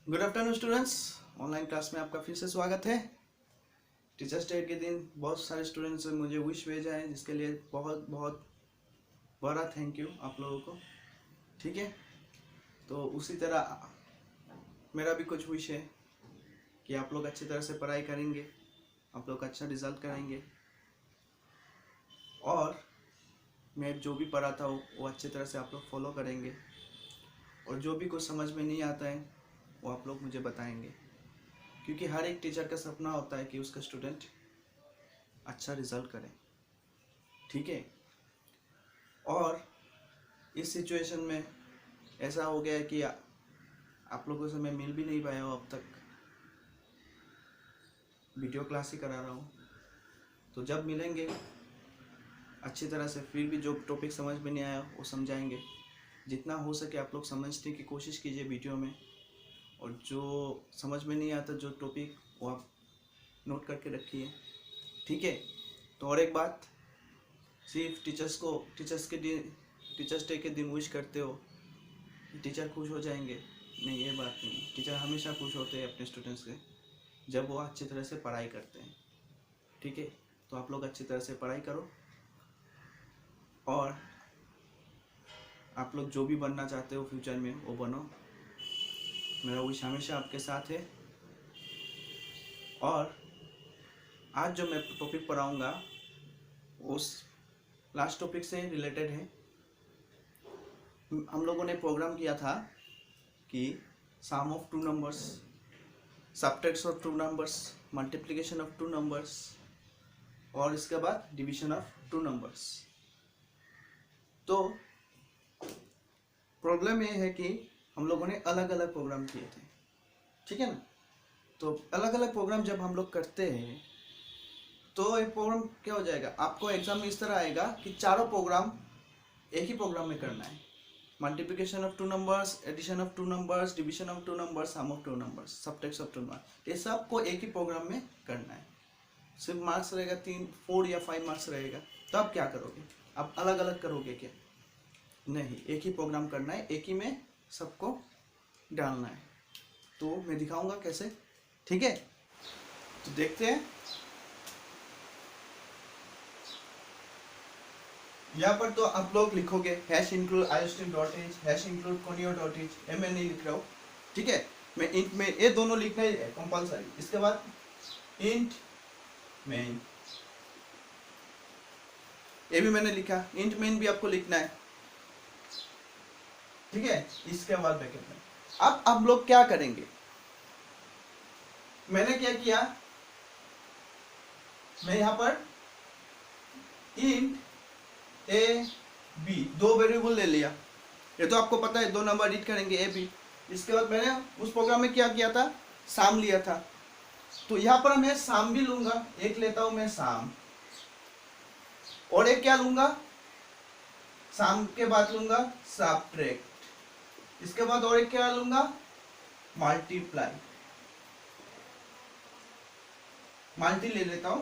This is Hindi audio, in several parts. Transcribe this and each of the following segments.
Good afternoon students. Online class में आपका फिर से स्वागत है। टीचर्स डे के दिन बहुत सारे स्टूडेंट्स ने मुझे विश भेजा है, जिसके लिए बहुत बहुत बड़ा थैंक यू आप लोगों को। ठीक है, तो उसी तरह मेरा भी कुछ विश है कि आप लोग अच्छी तरह से पढ़ाई करेंगे, आप लोग अच्छा रिजल्ट कराएंगे और मैं जो भी पढ़ाता हूँ वो अच्छी तरह से आप लोग फॉलो करेंगे और जो भी कुछ समझ में नहीं आता है वो आप लोग मुझे बताएंगे, क्योंकि हर एक टीचर का सपना होता है कि उसका स्टूडेंट अच्छा रिजल्ट करे। ठीक है, और इस सिचुएशन में ऐसा हो गया है कि आप लोगों से मैं मिल भी नहीं पाया हूँ, अब तक वीडियो क्लास ही करा रहा हूँ। तो जब मिलेंगे अच्छी तरह से, फिर भी जो टॉपिक समझ में नहीं आया वो समझाएंगे। जितना हो सके आप लोग समझने की कोशिश कीजिए वीडियो में, और जो समझ में नहीं आता जो टॉपिक वो आप नोट करके रखिए। ठीक है, तो और एक बात, सिर्फ टीचर्स डे के दिन विश करते हो टीचर खुश हो जाएंगे, नहीं, ये बात नहीं। टीचर हमेशा खुश होते हैं अपने स्टूडेंट्स से जब वो अच्छी तरह से पढ़ाई करते हैं। ठीक है, तो आप लोग अच्छी तरह से पढ़ाई करो और आप लोग जो भी बनना चाहते हो फ्यूचर में वो बनो। मेरा विश हमेशा आपके साथ है। और आज जो मैं टॉपिक पढ़ाऊँगा उस लास्ट टॉपिक से रिलेटेड है। हम लोगों ने प्रोग्राम किया था कि sum of two numbers, subtraction of two numbers, multiplication of two numbers और इसके बाद डिवीजन ऑफ टू नंबर्स। तो प्रॉब्लम ये है कि हम लोगों ने अलग अलग प्रोग्राम किए थे, ठीक है ना। तो अलग अलग प्रोग्राम जब हम लोग करते हैं तो एक प्रोग्राम क्या हो जाएगा, आपको एग्जाम में इस तरह आएगा कि चारों प्रोग्राम एक ही प्रोग्राम में करना है। Multiplication of two numbers, addition of two numbers, division of two numbers, sum of two numbers, subtraction of two numbers, ये सब को एक ही प्रोग्राम में करना है। सिर्फ मार्क्स रहेगा 4 या 5 मार्क्स रहेगा। तो आप क्या करोगे, आप अलग अलग करोगे क्या? नहीं, एक ही प्रोग्राम करना है, एक ही में सबको डालना है। तो मैं दिखाऊंगा कैसे। ठीक है, तो देखते हैं। यहाँ पर तो आप लोग लिखोगे #include iostream.h, #include conio.h, मैं नहीं लिख रहा हूँ। ठीक है, मैं इंट में ये दोनों लिखना है कंपलसरी। इसके बाद इंट मेन, ये भी मैंने लिखा। इंट मेन भी आपको लिखना है, ठीक है। इसके बाद ब्रैकेट में अब हम लोग क्या करेंगे, मैंने क्या किया, मैं यहाँ पर इंट ए बी दो वेरिएबल ले लिया। ये तो आपको पता है, दो नंबर रीड करेंगे ए बी। इसके बाद मैंने उस प्रोग्राम में क्या किया था, साम लिया था। तो यहाँ पर मैं साम भी लूंगा, एक लेता हूं मैं साम, और एक क्या लूंगा, साम के बाद लूंगा सबट्रैक्ट। इसके बाद और एक क्या लूंगा, मल्टीप्लाई। मल्टी ले लेता हूं,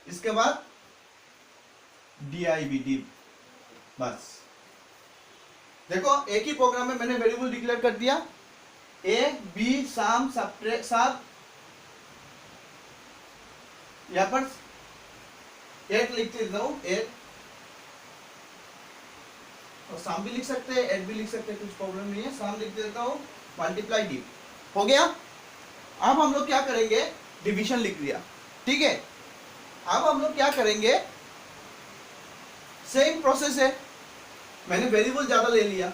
इसके बाद DIV डिव। बस देखो, एक ही प्रोग्राम में मैंने वेरिएबल डिक्लेयर कर दिया, ए बी साम सबट्रैक्ट सब। यहां पर 8 लिख देता हूं, 8, और साम भी लिख सकते हैं, 8 भी लिख सकते हैं, कुछ प्रॉब्लम नहीं है। साम लिख देता हूं, मल्टीप्लाई डिव हो गया। अब हम लोग क्या करेंगे, डिवीजन लिख दिया, ठीक है। अब हम लोग क्या करेंगे, सेम प्रोसेस है। मैंने वेरिएबल ज्यादा ले लिया,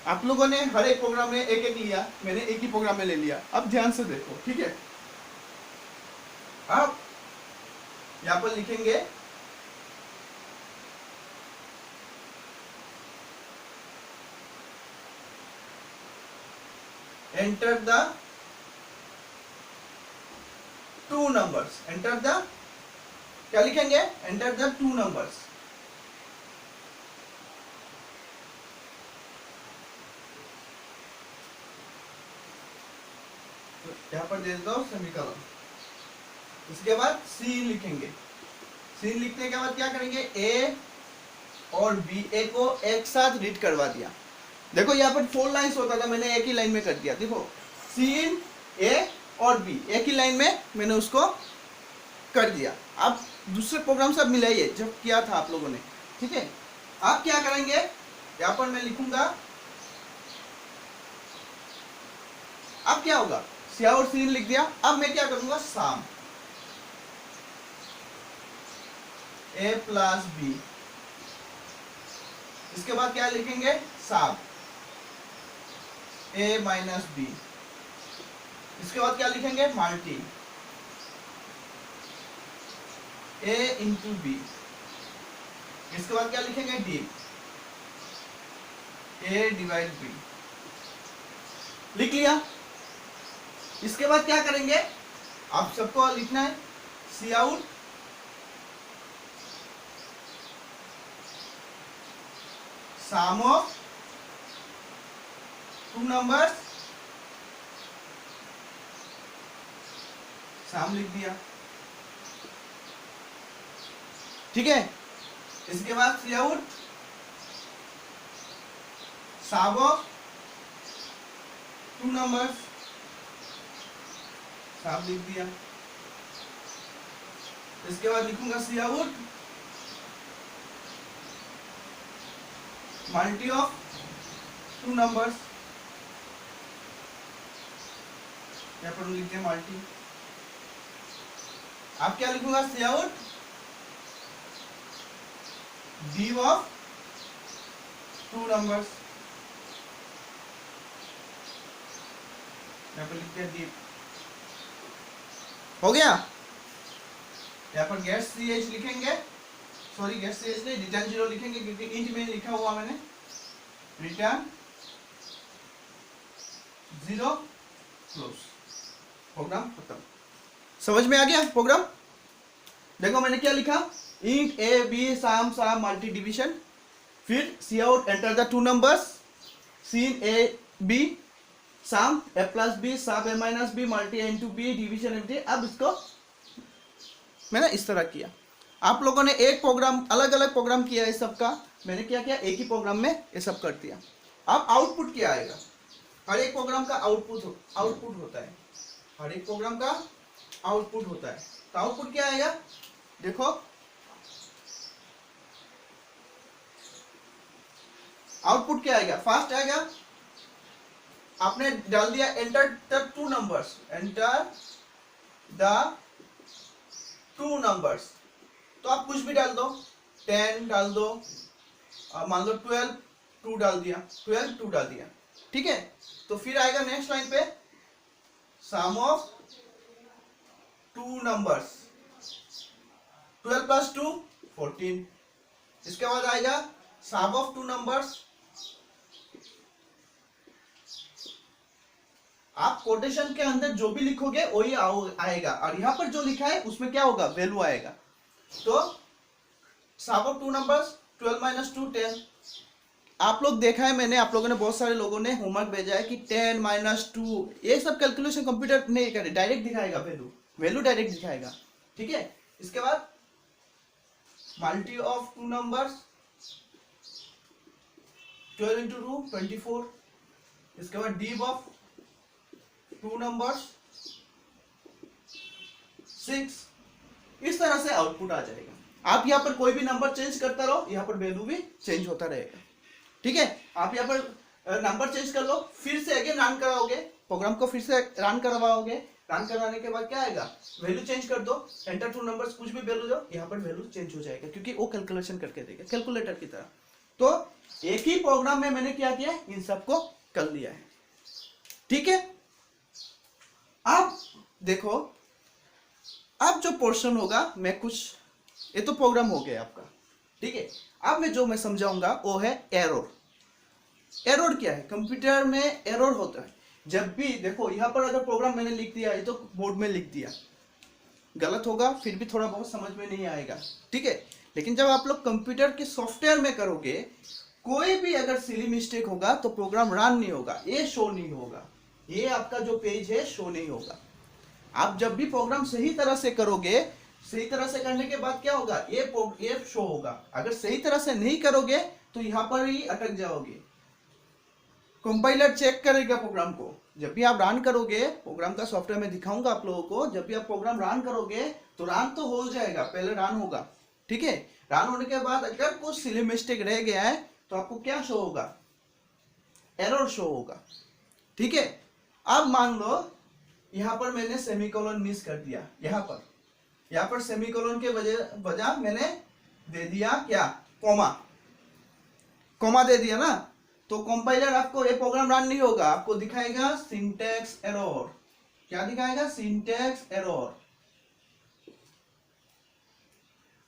आप लोगों ने हर एक प्रोग्राम में एक एक लिया, मैंने एक ही प्रोग्राम में ले लिया। अब ध्यान से देखो, ठीक है। अब यहां पर लिखेंगे enter the two numbers. Enter the, क्या लिखेंगे, एंटर द टू नंबर्स। तो यहां पर दे देता हूं सेमीकोलन। इसके बाद सी लिखेंगे, सीन लिखने के बाद क्या करेंगे, ए और बी, ए को एक साथ रीड करवा दिया। देखो यहाँ पर 4 लाइन्स होता था, मैंने एक ही लाइन में कर दिया। देखो सीन ए और बी एक ही लाइन में मैंने उसको कर दिया। अब दूसरे प्रोग्राम से मिलाइए जब किया था आप लोगों ने, ठीक है। आप क्या करेंगे, यहाँ पर मैं लिखूंगा, अब क्या होगा, सिया और सीन लिख दिया। अब मैं क्या करूंगा, साम ए प्लस बी, इसके बाद क्या लिखेंगे, साम ए माइनस बी, इसके बाद क्या लिखेंगे, मल्टी ए इंटू बी, इसके बाद क्या लिखेंगे, डी ए डिवाइड बी, लिख लिया। इसके बाद क्या करेंगे, आप सबको लिखना है, सी आउट सम ऑफ 2 नंबर्स, सम लिख दिया, ठीक है। इसके बाद सी आउट सम ऑफ 2 नंबर्स, साफ लिख दिया। इसके बाद लिखूंगा सी आउट मल्टी ऑफ 2 नंबर्स, यहाँ पर लिखते हैं मल्टी। आप क्या लिखूंगा, सी आउट डी ऑफ 2 नंबर्स, यहाँ पर लिखते हैं डी, हो गया। यहाँ पर गेट सी एच लिखेंगे, सॉरी गेट सी एच नहीं, रिटर्न 0 लिखेंगे क्योंकि इंट में लिखा हुआ मैंने, रिटर्न 0 क्लोज, प्रोग्राम खत्म। समझ में आ गया प्रोग्राम? देखो मैंने क्या लिखा, int a b sum sum multi division, फिर c out enter the 2 numbers, cin a b sum a plus b sub a minus b multi a into b division m t. अब इसको मैंने इस तरह किया। आप लोगों ने एक प्रोग्राम, अलग अलग प्रोग्राम किया है सबका, मैंने क्या किया, एक ही प्रोग्राम में ये सब कर दिया। अब आउटपुट क्या आएगा, हर एक प्रोग्राम का आउटपुट होता है, हर एक प्रोग्राम का आउटपुट होता है। तो आउटपुट क्या आएगा, देखो आउटपुट क्या आएगा, फर्स्ट आएगा, आपने डाल दिया enter the 2 numbers, enter the 2 numbers, तो आप कुछ भी डाल दो, 10 डाल दो, मान लो 12 2 डाल दिया, 12 2 डाल दिया, ठीक है। तो फिर आएगा नेक्स्ट लाइन पे, सम ऑफ 2 नंबर्स, 12 प्लस 2 14, इसके बाद आएगा सम ऑफ 2 नंबर्स। आप कोटेशन के अंदर जो भी लिखोगे वही आएगा, और यहाँ पर जो लिखा है उसमें क्या होगा, वैल्यू आएगा। तो सम ऑफ 2 नंबर्स 12 माइनस 2 10। आप लोग देखा है मैंने, आप लोगों ने, बहुत सारे लोगों ने होमवर्क भेजा है कि 10 माइनस 2 ये सब कैलकुलेशन कंप्यूटर नहीं करे, डायरेक्ट दिखाएगा, वैल्यू डायरेक्ट दिखाएगा, ठीक है। इसके बाद मल्टी ऑफ 2 नंबर्स, 12 इंटू 2 24, इसके बाद डी ऑफ 2 नंबर्स 6। इस तरह से आउटपुट आ जाएगा। आप यहाँ पर कोई भी नंबर चेंज करता रहो, यहाँ पर वैल्यू भी चेंज होता रहेगा, ठीक है। आप यहाँ पर नंबर चेंज कर लो, फिर से अगेन रन कराओगे, प्रोग्राम को फिर से रन करवाओगे, रन करवाने के बाद क्या आएगा, वैल्यू चेंज कर दो, एंटर 2 नंबर्स, कुछ भी वैल्यू दो, यहाँ पर वैल्यू चेंज हो जाएगा क्योंकि वो कैलकुलेशन करके देगा, कैलकुलेटर की तरह। तो एक ही प्रोग्राम में मैंने क्या किया, इन सबको कर लिया है, ठीक है। अब देखो, अब जो पोर्शन होगा, मैं कुछ, ये तो प्रोग्राम हो गया आपका, ठीक है। अब मैं जो समझाऊंगा वो है एरर। एरर क्या है, कंप्यूटर में एरर होता है जब भी, देखो यहाँ पर अगर प्रोग्राम मैंने लिख दिया, ये तो बोर्ड में लिख दिया, गलत होगा, फिर भी थोड़ा बहुत समझ में नहीं आएगा, ठीक है। लेकिन जब आप लोग कंप्यूटर के सॉफ्टवेयर में करोगे, कोई भी अगर सिली मिस्टेक होगा तो प्रोग्राम रन नहीं होगा, ये शो नहीं होगा, ये आपका जो पेज है शो नहीं होगा। आप जब भी प्रोग्राम सही तरह से करोगे सही तरह से करने के बाद क्या होगा, ये शो होगा। अगर सही तरह से नहीं करोगे तो यहाँ पर ही अटक जाओगे। कंपाइलर चेक करेगा प्रोग्राम को। जब भी आप रन करोगे प्रोग्राम का सॉफ्टवेयर में दिखाऊंगा आप लोगों को, जब भी आप प्रोग्राम रन करोगे तो रन तो हो जाएगा, पहले रन होगा, ठीक है। रन होने के बाद अगर कुछ सिली मिस्टेक रह गया है तो आपको क्या शो होगा, एरर शो होगा, ठीक है। अब मान लो यहाँ पर मैंने सेमीकोलन मिस कर दिया, यहाँ पर सेमीकोलन के वजह मैंने दे दिया क्या, कोमा दे दिया ना, तो कंपाइलर आपको ये प्रोग्राम रन नहीं होगा, आपको दिखाएगा सिंटैक्स एरर। क्या दिखाएगा, सिंटैक्स एरर।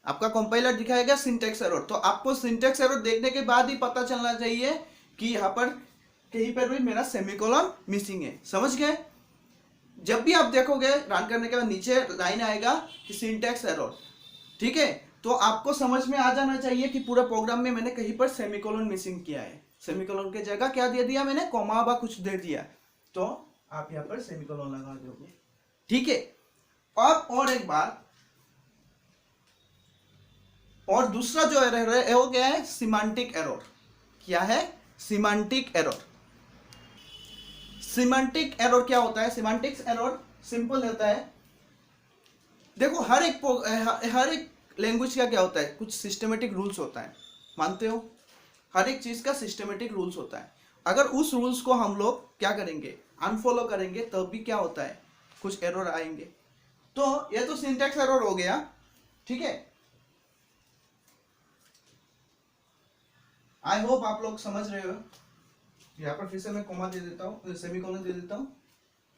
आपका कंपाइलर दिखाएगा सिंटैक्स एरर। तो आपको सिंटैक्स एरर देखने के बाद ही पता चलना चाहिए कि यहाँ पर कहीं पर भी मेरा सेमीकोलन मिसिंग है, समझ गए। जब भी आप देखोगे रन करने के बाद नीचे लाइन आएगा कि सिंटैक्स एरर, ठीक है, तो आपको समझ में आ जाना चाहिए कि पूरा प्रोग्राम में मैंने कहीं पर सेमीकोलन मिसिंग किया है। सेमीकोलन के जगह क्या दे दिया मैंने, कॉमा वा कुछ दे दिया, तो आप यहाँ पर सेमीकोलन लगा दोगे, ठीक है। अब और एक बात, और दूसरा जो एरर है वो क्या है, सिमेंटिक एरर। क्या है, सिमेंटिक एरर। सिमेंटिक एरर क्या होता है, सिमेंटिक्स एरर सिंपल होता है। देखो हर एक लैंग्वेज का क्या होता है, कुछ सिस्टमेटिक रूल्स होता है, मानते हो, हर एक चीज का सिस्टमेटिक रूल्स होता है। अगर उस रूल्स को हम लोग क्या करेंगे, अनफॉलो करेंगे, तब भी क्या होता है, कुछ एरर आएंगे। तो ये तो सिंटैक्स एरर हो गया, ठीक है। आई होप आप लोग समझ रहे हो। यहाँ पर फिर से मैं कोमा दे देता हूँ, सेमीकोलन दे देता हूँ,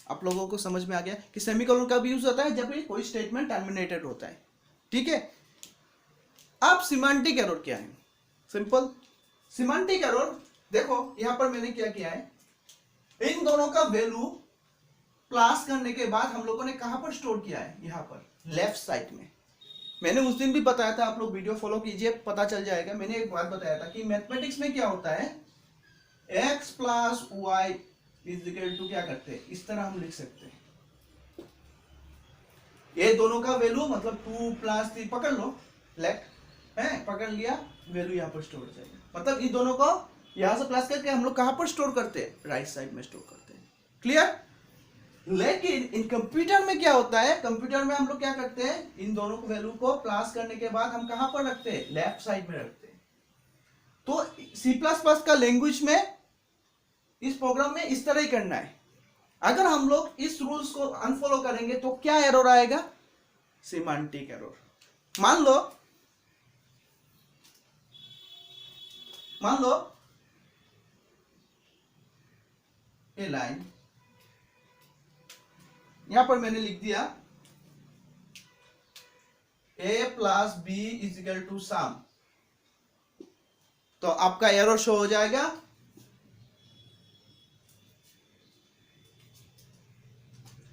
आप लोगों को समझ में आ गया कि सेमीकोलन कब यूज होता है, जब भी कोई स्टेटमेंट टर्मिनेटेड होता है, ठीक है। अब सिमेंटिक एरर क्या है, सिंपल सिमेंटिक एरर। देखो यहाँ पर मैंने क्या किया है, इन दोनों का वैल्यू प्लस करने के बाद हम लोगों ने कहां पर स्टोर किया है, यहाँ पर लेफ्ट साइड में। मैंने उस दिन भी बताया था, आप लोग वीडियो फॉलो कीजिए, पता चल जाएगा। मैंने एक बात बताया था कि मैथमेटिक्स में क्या होता है, x plus y is equal to क्या करते हैं, इस तरह हम लिख सकते हैं। ये दोनों का वैल्यू मतलब 2 प्लस 3 पकड़ लो, लेफ्ट है, पकड़ लिया, वैल्यू यहाँ पर स्टोर हो जाएगा। मतलब इन दोनों को यहाँ से प्लस करके हम लोग कहां पर स्टोर करते हैं, राइट साइड में स्टोर करते हैं, क्लियर। लेकिन इन कंप्यूटर में क्या होता है, कंप्यूटर में हम लोग क्या करते हैं, इन दोनों को वैल्यू को प्लस करने के बाद हम कहां पर रखते हैं, लेफ्ट साइड में रखते हैं। तो C++ का लैंग्वेज में इस प्रोग्राम में इस तरह ही करना है। अगर हम लोग इस रूल्स को अनफॉलो करेंगे तो क्या एरर आएगा, सिमेंटिक एरर। मान लो ये लाइन यहां पर मैंने लिख दिया a plus b is equal to sum, तो आपका एरर शो हो जाएगा।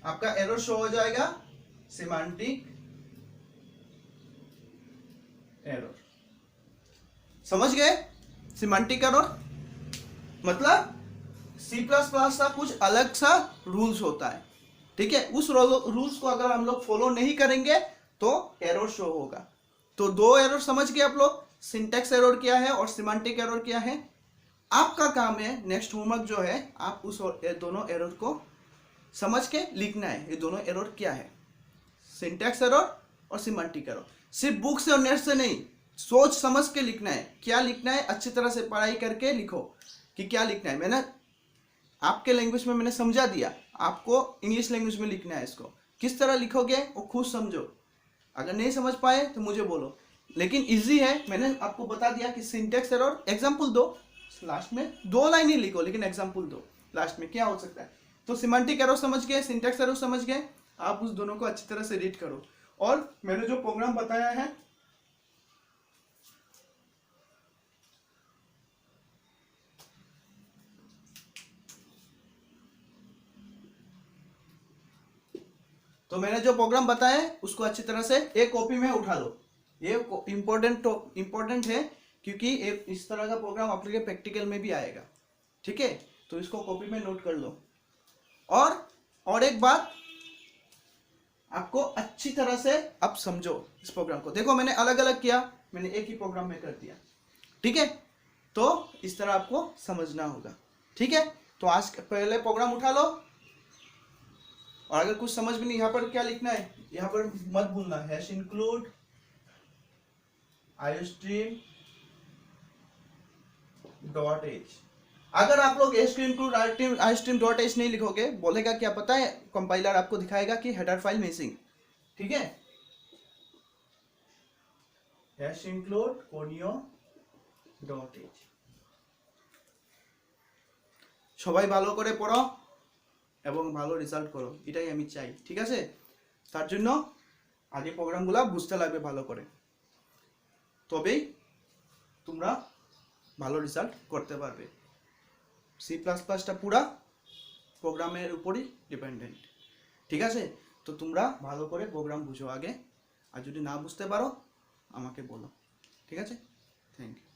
आपका एरर शो हो जाएगा सिमेंटिक एरर। समझ गए, सिमेंटिक एरर मतलब C++ का कुछ अलग सा रूल्स होता है, ठीक है। उस रूल्स को अगर हम लोग फॉलो नहीं करेंगे तो एरर शो होगा। तो दो एरर समझ गए आप लोग, सिंटैक्स एरर क्या है और सिमेंटिक एरर क्या है। आपका काम है नेक्स्ट होमवर्क जो है, आप उस दोनों एरर को समझ के लिखना है। ये दोनों एरर क्या है, सिंटैक्स एरर और सिमेंटिक एरर। सिर्फ बुक से और नेट से नहीं, सोच समझ के लिखना है। क्या लिखना है, अच्छी तरह से पढ़ाई करके लिखो कि क्या लिखना है। मैंने आपके लैंग्वेज में मैंने समझा दिया, आपको इंग्लिश लैंग्वेज में लिखना है। इसको किस तरह लिखोगे वो खुद समझो, अगर नहीं समझ पाए तो मुझे बोलो, लेकिन इजी है। मैंने आपको बता दिया कि सिंटैक्स एरर, एग्जांपल दो लास्ट में, 2 लाइन ही लिखो लेकिन एग्जांपल दो लास्ट में क्या हो सकता है। तो सिमेंटिक एरर समझ गए, सिंटैक्स एरर समझ गए, आप उस दोनों को अच्छी तरह से रीड करो। और मैंने जो प्रोग्राम बताया है उसको अच्छी तरह से एक कॉपी में उठा लो। ये इंपॉर्टेंट है क्योंकि इस तरह का प्रोग्राम आप लोग के प्रैक्टिकल में भी आएगा, ठीक है। तो इसको कॉपी में नोट कर लो। और एक बात, आपको अच्छी तरह से आप समझो इस प्रोग्राम को। देखो मैंने अलग अलग किया, मैंने एक ही प्रोग्राम में कर दिया, ठीक है। तो इस तरह आपको समझना होगा, ठीक है। तो आज पहले प्रोग्राम उठा लो, और अगर कुछ समझ में नहीं, यहाँ पर क्या लिखना है, यहाँ पर मत भूलना, हैश इंक्लूड iostream .h। अगर आप लोग iostream.h नहीं लिखोगे, बोलेगा क्या पता है, कंपाइलर आपको दिखाएगा कि हेडर फाइल मिसिंग, ठीक है। Hash include conio.h। সবাই ভালো করে পড়ো এবং ভালো রেজাল্ট করো, এটাই আমি চাই, ঠিক আছে। তার জন্য আগে প্রোগ্রামগুলো বুঝতে লাগবে ভালো করে, তবেই তোমরা ভালো রেজাল্ট করতে পারবে। C++টা পুরা প্রোগ্রামের উপরই ডিপেন্ডেন্ট, ঠিক আছে। তো তোমরা ভালো করে প্রোগ্রাম বুঝো আগে, আর যদি না বুঝতে পারো আমাকে বলো, ঠিক আছে। Thank you.